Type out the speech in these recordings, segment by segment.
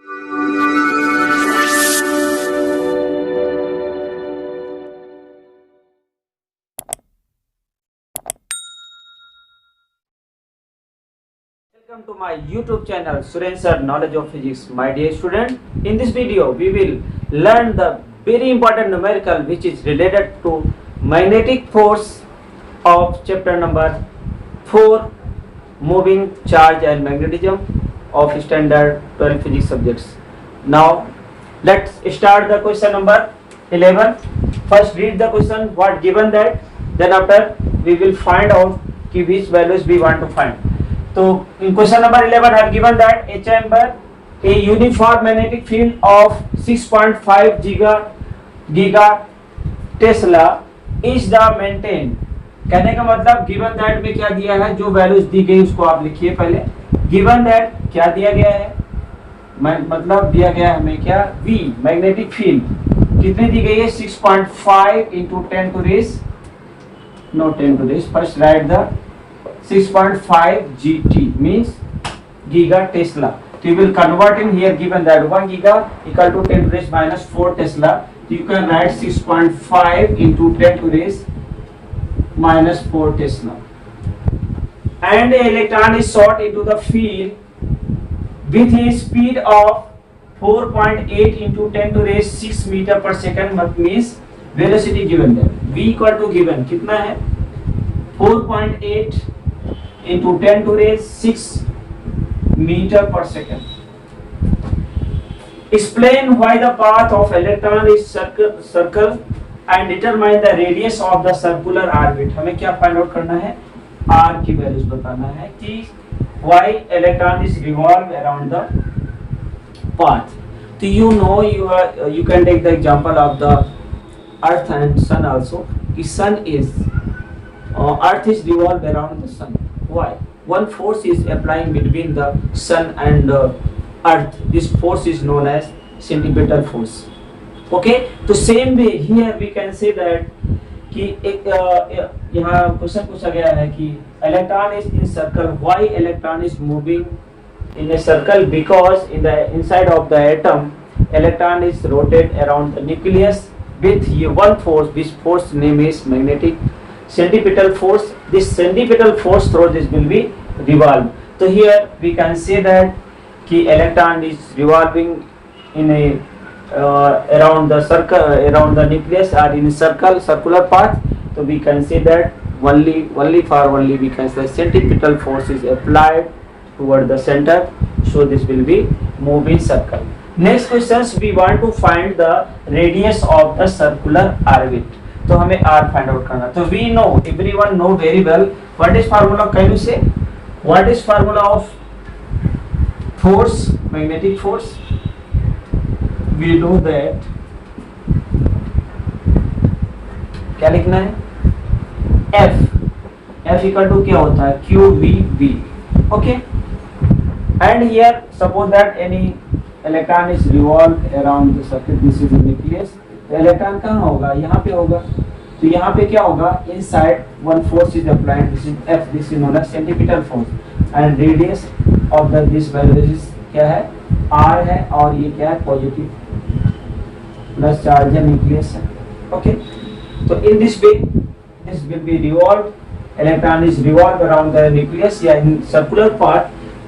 Welcome to my YouTube channel Suren Sir Knowledge of Physics. My dear student, in this video we will learn the very important numerical which is related to magnetic force of chapter number 4, moving charge and magnetism of standard 12 physics subjects. Now let's start the question number 11. First read the question, what given that, then after we will find out which values we want to find. So in question number 11 I have given that a chamber, a uniform magnetic field of 6.5 giga Tesla is the maintained. कहने का मतलब given that में क्या दिया है, जो values दी गई उसको आप लिखिए पहले. गिवन दैट क्या दिया गया है, मतलब दिया गया है हमें क्या, V मैग्नेटिक फील्ड कितनी दी गई है, 6.5 into 10 to raise, no 10 to raise, first write the 6.5 GT means giga Tesla. So you will convert in here, given that 1 giga equal to 10 to raise minus 4 Tesla. So you can write 6.5 into 10 to raise minus 4 Tesla. And the electron is shot into the field with a speed of 4.8 into 10 to raise 6 meter per second. Means velocity given there. V equal to given कितना है, 4.8 into 10 to raise 6 meter per second. Explain why the path of electron is circle and determine the radius of the circular orbit. हमें क्या find out करना है, r की values बताना है कि why electron is revolve around the path. So you know you can take the example of the earth and sun also. The sun is earth is revolve around the sun. Why? One force is applying between the sun and earth. This force is known as centripetal force. Okay, तो same way here we can say that कि एक यहाँ question पूछा गया है कि electron is in circle. Why electron is moving in a circle? Because in the inside of the atom, electron is rotate around the nucleus with one force. This force name is magnetic centripetal force. This centripetal force through this will be revolve. So here we can say that कि electron is revolving in a around the circle, around the nucleus or in a circular path. So we can say that only we can say centripetal force is applied toward the center. So this will be moving circle. Next questions we want to find the radius of the circular orbit. तो हमें r find out करना. तो we know, everyone know very well what is formula. Can you say what is formula of force, magnetic force? We know that क्या लिखना है, F equal to क्या होता है, QVB. Okay, and here suppose that any electron is revolved around the circuit. This is the nucleus. तो electron कहाँ होगा, यहाँ पे होगा. तो यहाँ पे क्या होगा, inside one force is applied. This is F, this is known as centripetal force. And radius of the this value क्या है, R है, और ये क्या है, पॉजिटिव प्लस चार्ज है, न्यूक्लियस है. ओके, तो in this way this will be revolve, electron is revolve around the nucleus या इन सर्कुलर पाथ.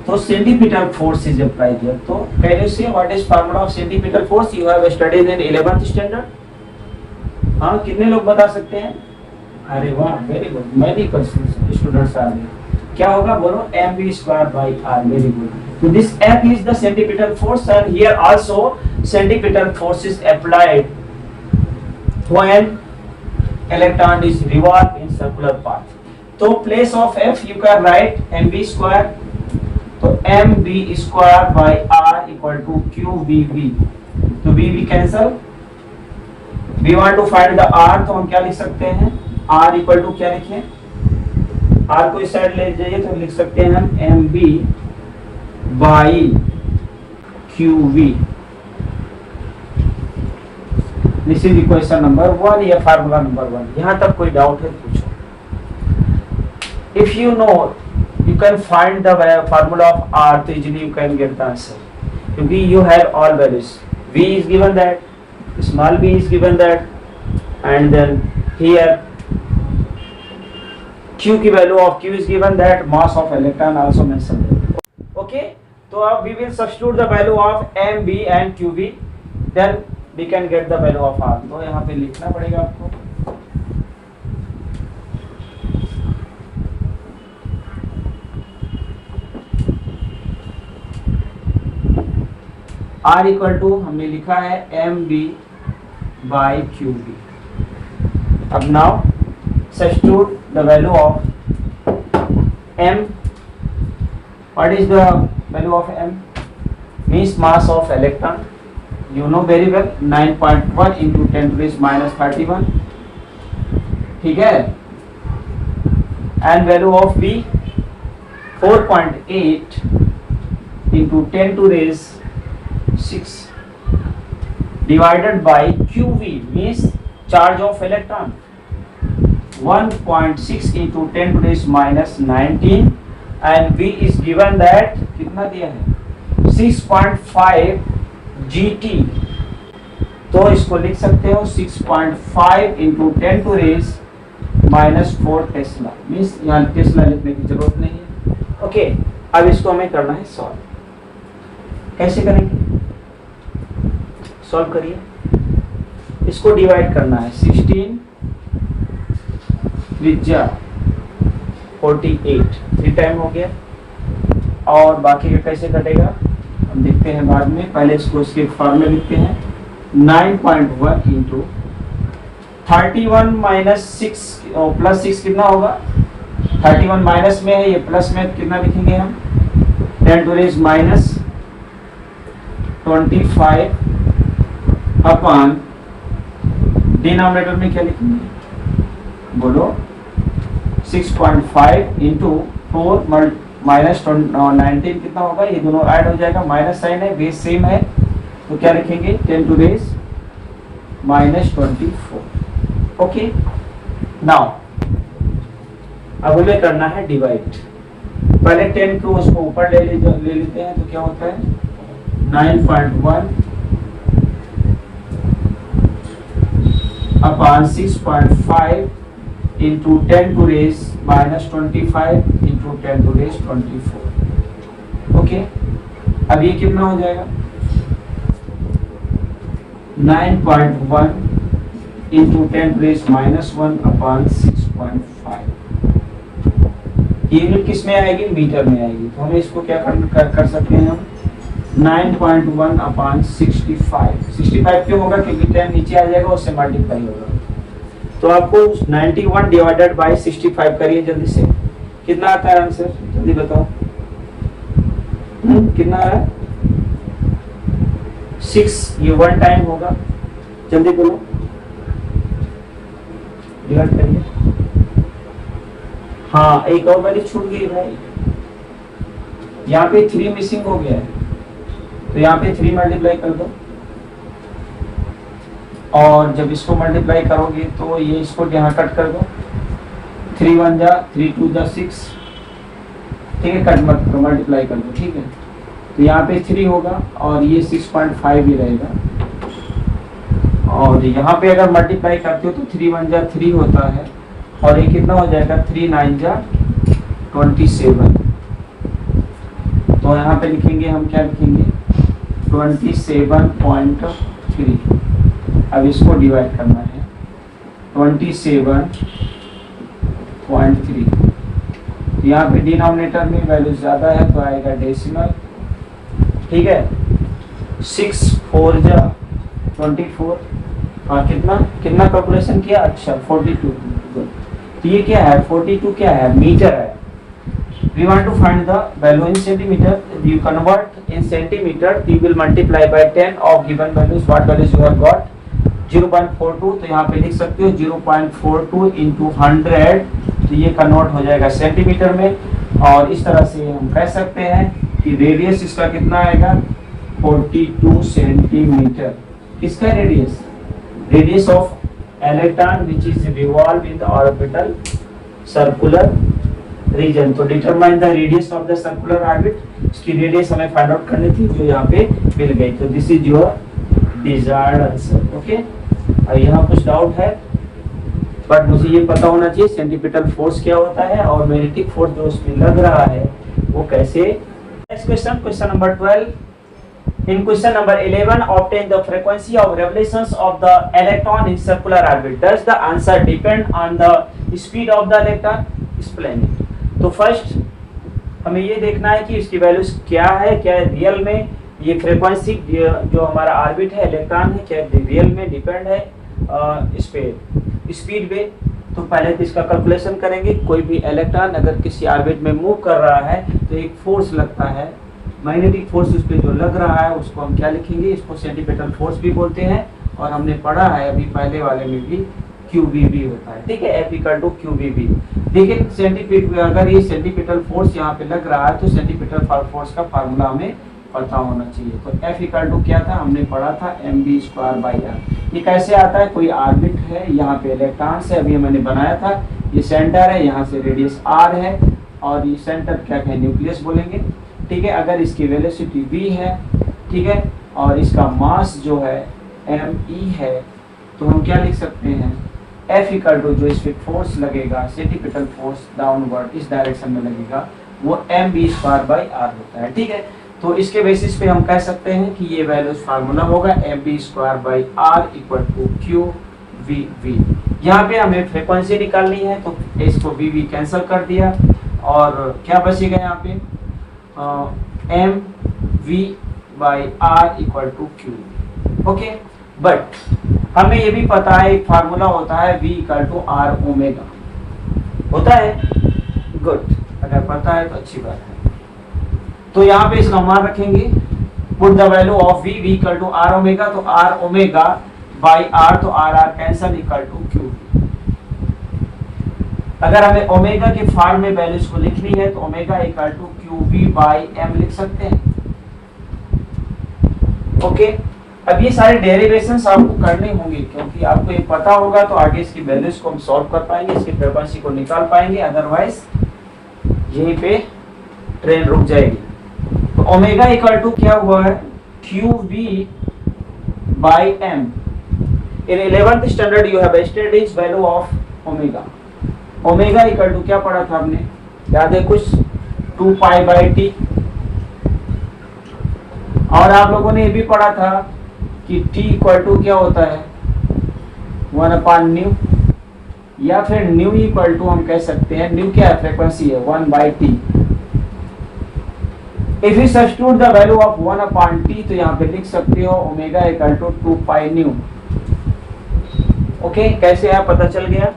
तो centripetal force is applied here. So can you say what is formula of centripetal force? You have studied in 11th standard. हाँ, कितने लोग बता सकते हैं? अरे वाह, very good, many students are there. क्या होगा बोलो, mv square by r. Very good. So this F is the centripetal force, and here also centripetal force is applied when electron is revolved in circular path. So place of F you can write mv square. तो mv square by r equal to qvb. तो v cancel. we want to find the r, तो हम क्या लिख सकते हैं, r equal to क्या लिखें, r को इस साइड ले जाइए तो लिख सकते हैं हम mv by qv. This is equation number 1 या फार्मूला नंबर 1. यहाँ तक कोई डाउट है पूछो. If you know, you can find the formula of R, so easily you can get the answer. क्योंकि you have all values. V is given that, small v is given that, and then here Q की value of Q is given that, mass of electron also mentioned. Okay, तो अब we will substitute the value of MB and QB, then we can get the value of R. तो यहाँ पे लिखना पड़ेगा आपको R equal to हमने लिखा है MB by QB. अब now substitute the value of M. What is the value of M? Means mass of electron. You know very well, 9.1 into 10 to the minus 31. ठीक है. And value of V 4.8 into 10 to the 6 divided by QV means charge of electron 1.6 into 10 to the minus 19, and V is given that कितना दिया है 6.5 GT. तो इसको लिख सकते हो 6.5 into 10 to the minus 4 Tesla. Means यहाँ टेस्ला लिखने की जरूरत नहीं है. ओके, अब इसको हमें करना है सॉल्व. कैसे करेंगे? सॉल्व करिए. इसको डिवाइड करना है 16 त्रिज्या 48 3 टाइम हो गया, और बाकी का कैसे कटेगा हम देखते हैं बाद में. पहले इसको इसके फॉर्मूले लिखते हैं. 9.1 इंटू 31 माइनस 6 प्लस 6 कितना होगा? 31 माइनस में है, ये प्लस में कितना लिखेंगे हम 10 to the minus 25 upon denominator में क्या लिखेंगे बोलो 6.5 इंटू 4 माइनस 19 कितना होगा? ये दोनों ऐड हो जाएगा, माइनस साइन है, बेस सेम है, तो क्या लिखेंगे 10 to the minus 24. Okay, now अब हमें करना है डिवाइड. पहले 10 को उसको ऊपर ले लेते हैं, तो क्या होता है 9.1 upon 6.5 into 10 to raise minus 25 into 10 to raise 24. Okay, अब ये कितना हो जाएगा 9.1 into 10 to raise minus 1 upon 6.5. ये यूनिट किस में आएगी? मीटर में आएगी. तो हमें इसको क्या कर सकते हैं हम 9.1 अपॉन 65 क्यों होगा? क्योंकि 10 नीचे आ जाएगा, उससे मल्टीप्लाई होगा. तो आपको 91 डिवाइडेड बाय 65 करिए जल्दी से. कितना आता है आंसर? जल्दी बताओ. कितना आ रहा है? 6. ये 1 टाइम होगा. जल्दी बोलो, डिवाइड करिए. हाँ, एक और वैल्यू छूट गई भाई. यहाँ पे 3 मिसिंग हो गया है, तो यहाँ पे 3 मल्टीप्लाई कर दो, और जब इसको मल्टीप्लाई करोगे तो ये इसको यहाँ कट कर दो. 3 1 जा 3 2 जा 6. ठीक है, कट मत करो, मल्टीप्लाई कर दो. ठीक है, तो यहाँ पे 3 होगा और ये 6.5 भी रहेगा. और यहाँ पे अगर मल्टीप्लाई करते हो तो 3 1 जा 3 होता है, और ये कितना हो जाएगा 3 9 जा 27. तो यहाँ पे लिखेंगे हम, क्या लिखेंगे 27.3. अब इसको डिवाइड करना है 27.3. यहाँ पे डिनोमिनेटर में वैल्यू ज़्यादा है तो आएगा डेसिमल. ठीक है, 6 4 जा 24. हाँ, कितना कैलकुलेशन किया? अच्छा 42. तो ये क्या है 42 क्या है? मीटर है. We want to find the value in centimeter. You convert in centimeter. You will multiply by 10 of given values. What values you have got? 0.42. तो यहाँ पे लिख सकते हो 0.42 into 100. तो ये कन्वर्ट हो जाएगा सेंटीमीटर में. और इस तरह से हम कह सकते हैं कि रेडियस इसका कितना आएगा 42 सेंटीमीटर. किसका radius? Radius of electron which is revolve in the orbital circular region. तो determine the radius of the circular orbit. इसकी रेडियस हमें फाइंड आउट करनी थी, जो यहाँ पे मिल गई। तो this is your desired answer. Okay, और यहाँ कुछ डाउट है, बट मुझे ये पता होना चाहिए सेंट्रीपिटल फोर्स क्या होता है और मैग्नेटिक फोर्स जो उसमें लग रहा है वो कैसे। Next question, question number 12। In question number 11, obtain the frequency of revolutions of the electron in circular orbit. Does the answer depend on the speed of the electron? Explain it. तो first हमें ये देखना है कि इसकी values क्या है, क्या रियल में ये फ्रीक्वेंसी जो हमारा ऑर्बिट है इलेक्ट्रॉन है क्या रियल में डिपेंड है इस पे स्पीड पे। तो पहले तो इसका कैलकुलेशन करेंगे। कोई भी इलेक्ट्रॉन अगर किसी ऑर्बिट में मूव कर रहा है तो एक फोर्स लगता है, मैग्नेटिक फोर्स उस पर जो लग रहा है उसको हम क्या लिखेंगे, इसको सेंट्रीपिटल फोर्स भी बोलते हैं। और हमने पढ़ा है अभी पहले वाले में भी QVB होता है, ठीक है, F इक्वल टू QVB। देखिए सेंट्रीपिटल, अगर ये सेंट्रीपिटल फोर्स यहाँ पे लग रहा है तो सेंट्रीपिटल फोर्स का फार्मूला हमें पता होना चाहिए। तो F इक्वल टू क्या था, हमने पढ़ा था mv²/r। ये कैसे आता है, कोई ऑर्बिट है, यहाँ पे इलेक्ट्रॉन से अभी मैंने बनाया था, ये सेंटर है, यहाँ से रेडियस r है और ये सेंटर क्या कहें, न्यूक्लियस बोलेंगे, ठीक है। अगर इसकी वेलोसिटी v है, ठीक है, और इसका मास जो है me है, तो हम क्या लिख सकते हैं, F इक्वल टू जो इस पे फोर्स लगेगा सेंट्रीपिटल फोर्स डाउनवर्ड इस डायरेक्शन में लगेगा वो mv²/r होता है, ठीक है। तो इसके बेसिस पे हम कह सकते हैं कि ये वैल्यूज फार्मूला होगा mv²/r इक्वल टू QVV। यहाँ पे हमें फ्रीक्वेंसी निकालनी है तो इसको VV कैंसिल कर दिया और क्या बचेगा यहाँ पे mv/r equal to Q। Okay, but हमें ये भी पता है एक फार्मूला होता है V equal to R omega होता है। गुड, अगर पता है तो अच्छी बात है। तो यहाँ पे इसका मान रखेंगे, put the value of V equal to R omega, तो R ओमेगा बाई R, तो R cancel equal to Q। अगर हमें ओमेगा के फॉर्म में वैल्यूज को लिखनी है तो ओमेगा इक्वल टू QV/m लिख सकते हैं। ओके, अब ये सारे डेरिवेशंस आपको करने होंगे क्योंकि आपको ये पता होगा तो आगे इसकी वैल्यूज को हम सॉल्व कर पाएंगे, इसकी फ्रीक्वेंसी को निकाल पाएंगे, अदरवाइज यहीं पे ट्रेन रुक जाएगी। तो ओमेगा इक्वल टू क्या हुआ है, QV/m। In 11th standard you have studied value of omega. Omega equal to क्या पढ़ा था हमने, याद है कुछ, 2π/t। और आप लोगों ने ये भी पढ़ा था कि t इक्वल टू क्या होता है, 1/ν, या फिर न्यू इक्वल टू हम कह सकते हैं, न्यू क्या है, फ्रीक्वेंसी है, 1/t। If you substitute the value of 1/t तो यहाँ पे लिख सकते हो ओमेगा इक्वल टू 2π/ν। ओके, कैसे है पता चल गया।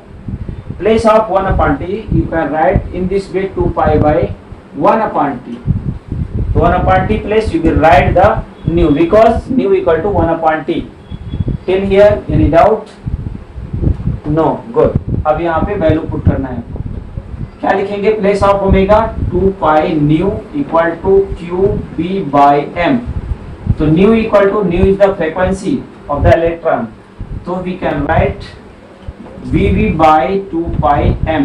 Place of 1/t you can write in this way 2π/1/t। तो 1/t place you will write the nu because nu equal to 1/t। Till here any doubt, no, good. अब यहाँ पे value put करना है, क्या लिखेंगे, place of omega 2π/ν equal to QV/m। तो nu equal to, nu is the frequency of the electron, तो we can write VV/2πm।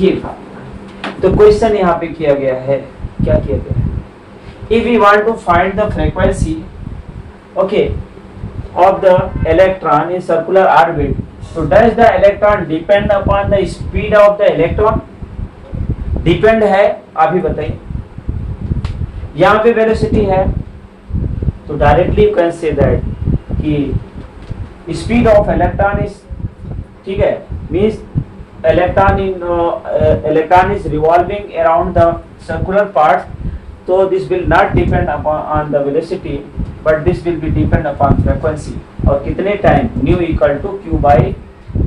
ये था। तो क्वेश्चन यहाँ पे किया गया है, क्या किया गया है, if we want to find the frequency, okay, of the electron in circular orbit, so does the electron depend upon the speed of the electron? Depend है, आप ही बताइए। यहाँ पे वेलोसिटी है तो directly you can say that कि speed of electron is, ठीक है, means electron is revolving around the circular part, so this will not depend on the velocity, but this will be depend upon frequency और कितने time, nu equal to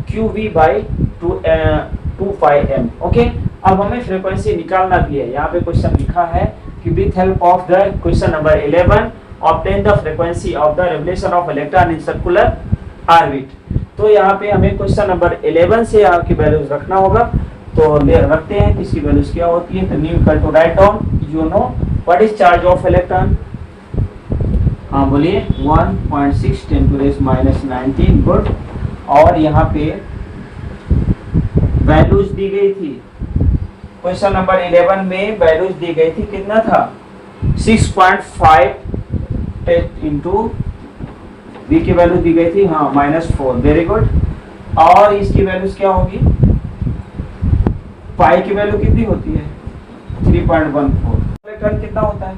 QV/2πm। Okay, अब हमें frequency निकालना भी है। यहाँ पे क्वेश्चन लिखा है कि with help of the question number 11 obtain the frequency of the revolution of electron in circular orbit. तो यहाँ पे हमें क्वेश्चन नंबर 11 से यहाँ की वैल्यूज रखना होगा, तो रखते हैं कि इसकी वैल्यूज क्या होती है। तो nu equal to write down, you know what is charge of electron, हाँ बोलिए, 1.6 × 10⁻⁻19। गुड। और यहाँ पे वैल्यूज दी गई थी, क्वेश्चन नंबर 11 में वैल्यूज दी गई थी, कितना था, 6.5 इंटू बी की वैल्यू दी गई थी, हाँ -4, वेरी गुड। और इसकी वैल्यूज क्या होगी, पाई की वैल्यू कितनी होती है 3.14, कितना होता है,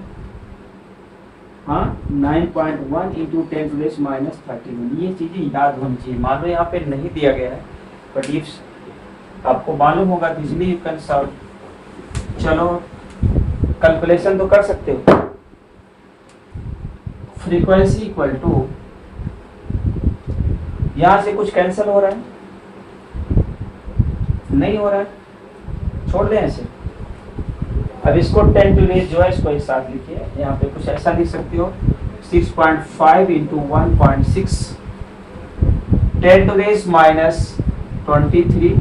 हाँ 9.1 इंटू 10⁻31। ये चीजें याद होनी चाहिए। मान लो यहाँ पे नहीं दिया गया है, बट इफ आपको मालूम होगा तो इजीली यू कैन सॉल्व। चलो कैलकुलेशन तो कर सकते हो। फ्रीक्वेंसी इक्वल टू, यहां से कुछ कैंसिल हो रहा है, नहीं हो रहा है, छोड़ दें ऐसे। अब इसको 10 टू रेज जो है इसको एक साथ लिखिए, यहाँ पे कुछ ऐसा लिख सकते हो 6.5 इंटू 1.6 10 टू रेज -23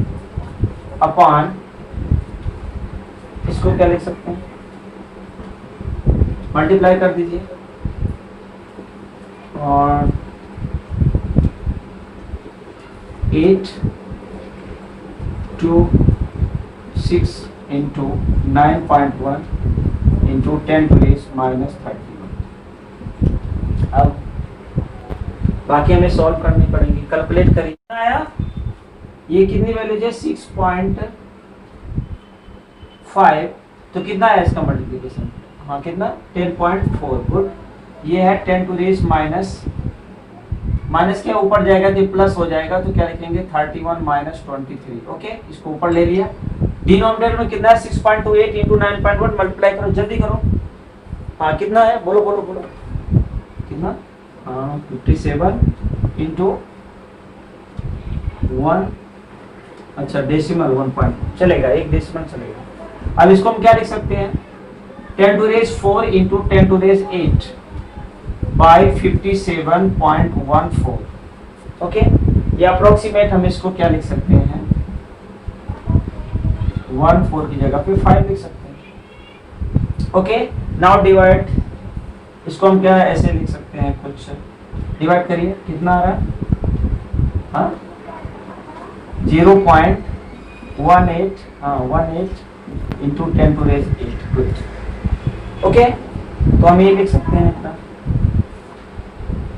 अपॉन, इसको क्या लिख सकते हैं, मल्टीप्लाई कर दीजिए, और 8 to 6 into 9.1 into 10 to raise -31। अब बाकी हमें सॉल्व करनी पड़ेगी, कैलकुलेट करिए। आया ये कितनी वैल्यू है 6.5, तो कितना है इसका मल्टीप्लिकेशन, हाँ कितना 10.4, गुड। ये है 10 टू रेज माइनस क्या ऊपर जाएगा तो प्लस हो जाएगा, तो क्या लिखेंगे 31 -23, ओके। इसको ऊपर ले लिया, डिनोमिनेटर में कितना है 6.28 इंटू 9.1, मल्टीप्लाई करो, जल्दी करो, हाँ कितना है, बोलो बोलो बोलो कितना, हाँ 57 इंटू 1, अच्छा डेसिमल 1 पॉइंट चलेगा, एक डेसिमल चलेगा। अब इसको हम क्या लिख सकते हैं 10 to raise 4 into 10 to raise 8 by 57.14, okay. ये अप्रोक्सीमेट हम इसको क्या लिख सकते हैं 14 की जगह पे 5 लिख सकते हैं, ओके। नाउ डिवाइड, इसको हम क्या ऐसे लिख सकते हैं, कुछ डिवाइड करिए, कितना आ रहा है, हाँ 0.18, हाँ 18 into 10 to raise 8, good, okay. तो हम ये लिख सकते हैं इतना।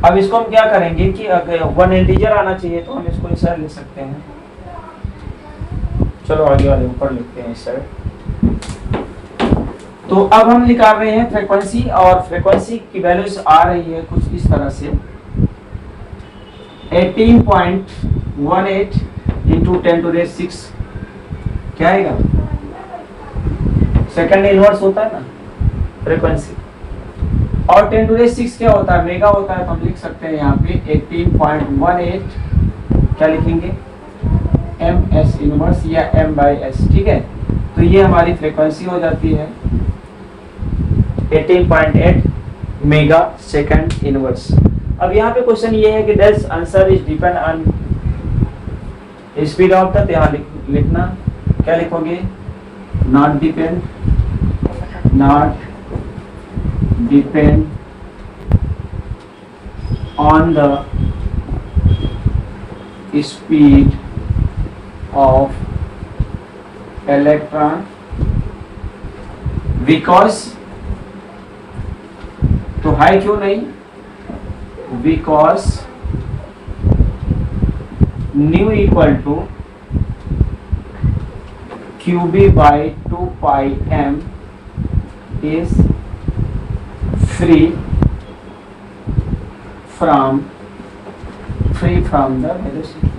अब इसको हम क्या करेंगे कि अगर 1 इंटीजर आना चाहिए तो हम इसको इस साइड लिख सकते हैं, चलो आगे वाले ऊपर लिखते हैं इस साइड। तो अब हम निकाल रहे हैं फ्रीक्वेंसी, और फ्रीक्वेंसी की वैल्यूज आ रही है कुछ इस तरह से 18.18 इंटू 10 टू रेज 6, क्या आएगा, सेकंड इनवर्स होता है ना फ्रीक्वेंसी, और 10 टू रेज 6 क्या होता है, मेगा होता है, तो हम लिख सकते हैं यहाँ पे 18.18, क्या लिखेंगे ms इनवर्स या m/s, ठीक है। तो ये हमारी फ्रीक्वेंसी हो जाती है 18.8 मेगा सेकंड इनवर्स। अब यहाँ पे क्वेश्चन ये है कि this answer is depend on speed of the, यहाँ लिखना क्या लिखोगे, not depend on the speed of electron, because, तो हाई क्यों नहीं, because nu equal to qb by 2 pi m is free from the velocity,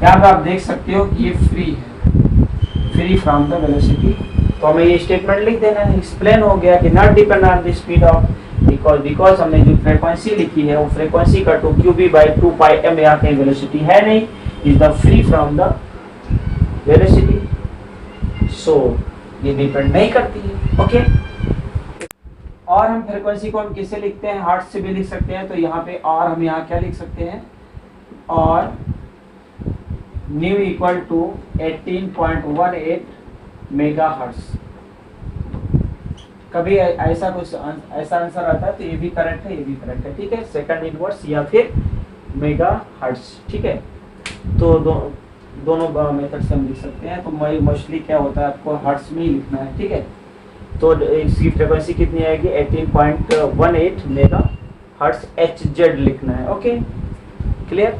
यहाँ पे आप देख सकते हो कि ये फ्री फ्रॉम द वेलोसिटी। तो हमें ये स्टेटमेंट लिख देना है, एक्सप्लेन हो गया कि not depend on the speed of, because हमने जो फ्रीक्वेंसी लिखी है वो फ्रीक्वेंसी का 2qb by 2 pi m, यहाँ कहीं वेलोसिटी है नहीं, is the free from the velocity, so ये डिपेंड नहीं करती है, ओके। और हम फ्रीक्वेंसी को हम किससे लिखते हैं, हर्ट्ज से भी लिख सकते हैं, तो यहाँ पे और हम यहाँ क्या लिख सकते हैं, और nu equal to 18.18 megahertz. कभी ऐसा कुछ ऐसा आंसर आता है तो ये भी करेक्ट है, ये भी करेक्ट है, ठीक है, सेकंड इनवर्स या फिर मेगा हर्ट्ज, ठीक है। तो दोनों मेथड से हम लिख सकते हैं। तो मोस्टली क्या होता है, आपको हर्ट्ज में ही लिखना है, ठीक है। तो इसकी फ्रिक्वेंसी कितनी आएगी, 18.18 मेगा हर्ट्ज HZ लिखना है। Okay, clear.